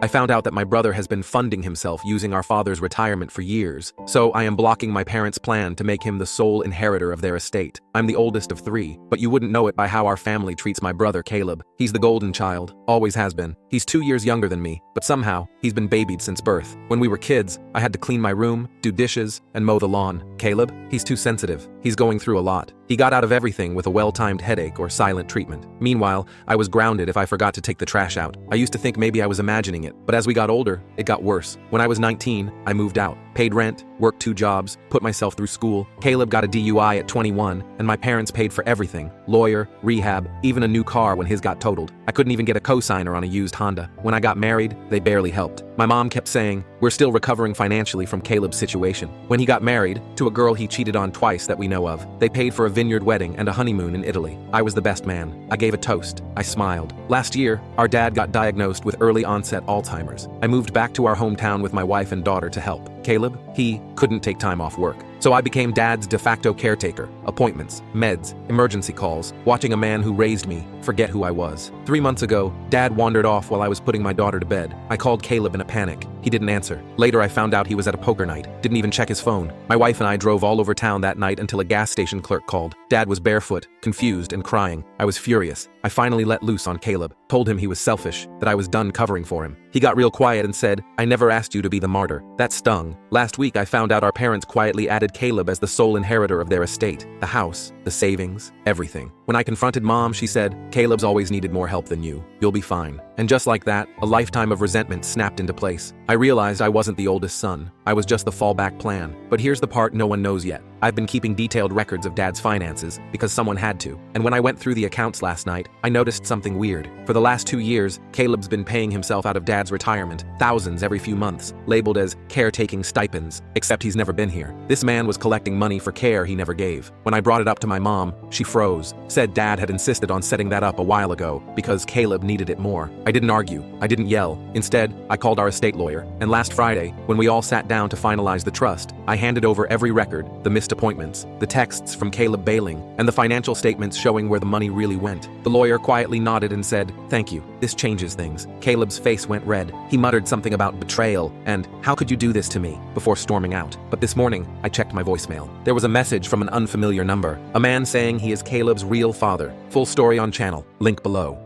I found out that my brother has been funding himself using our father's retirement for years, so I am blocking my parents' plan to make him the sole inheritor of their estate. I'm the oldest of 3, but you wouldn't know it by how our family treats my brother Caleb. He's the golden child, always has been. He's 2 years younger than me, but somehow, he's been babied since birth. When we were kids, I had to clean my room, do dishes, and mow the lawn. Caleb, he's too sensitive. He's going through a lot. He got out of everything with a well-timed headache or silent treatment. Meanwhile, I was grounded if I forgot to take the trash out. I used to think maybe I was imagining it, but as we got older, it got worse. When I was 19, I moved out, paid rent, worked 2 jobs, put myself through school. Caleb got a DUI at 21, and my parents paid for everything. Lawyer, rehab, even a new car when his got totaled. I couldn't even get a cosigner on a used Honda. When I got married, they barely helped. My mom kept saying, "We're still recovering financially from Caleb's situation." When he got married, to a girl he cheated on twice that we know of, they paid for a vineyard wedding and a honeymoon in Italy. I was the best man. I gave a toast. I smiled. Last year, our dad got diagnosed with early onset Alzheimer's. I moved back to our hometown with my wife and daughter to help. Caleb, he couldn't take time off work. So I became Dad's de facto caretaker. Appointments, meds, emergency calls, watching a man who raised me forget who I was. 3 months ago, Dad wandered off while I was putting my daughter to bed. I called Caleb in a panic. He didn't answer. Later I found out he was at a poker night. Didn't even check his phone. My wife and I drove all over town that night until a gas station clerk called. Dad was barefoot, confused, and crying. I was furious. I finally let loose on Caleb, told him he was selfish, that I was done covering for him. He got real quiet and said, "I never asked you to be the martyr." That stung. Last week I found out our parents quietly added Caleb as the sole inheritor of their estate. The house, the savings, everything. When I confronted Mom, she said, "Caleb's always needed more help than you. You'll be fine." And just like that, a lifetime of resentment snapped into place. I realized I wasn't the oldest son. I was just the fallback plan. But here's the part no one knows yet. I've been keeping detailed records of Dad's finances because someone had to. And when I went through the accounts last night, I noticed something weird. For the last 2 years, Caleb's been paying himself out of Dad's retirement, thousands every few months, labeled as caretaking stipends, except he's never been here. This man was collecting money for care he never gave. When I brought it up to my mom, she froze, said Dad had insisted on setting that up a while ago because Caleb needed it more. I didn't argue. I didn't yell. Instead, I called our estate lawyer, and last Friday, when we all sat down to finalize the trust, I handed over every record, the missed appointments, the texts from Caleb bailing, and the financial statements showing where the money really went. The lawyer quietly nodded and said, "Thank you. This changes things." Caleb's face went red. He muttered something about betrayal and, "How could you do this to me?" before storming out. But this morning, I checked my voicemail. There was a message from an unfamiliar number, a man saying he is Caleb's real father. Full story on channel, link below.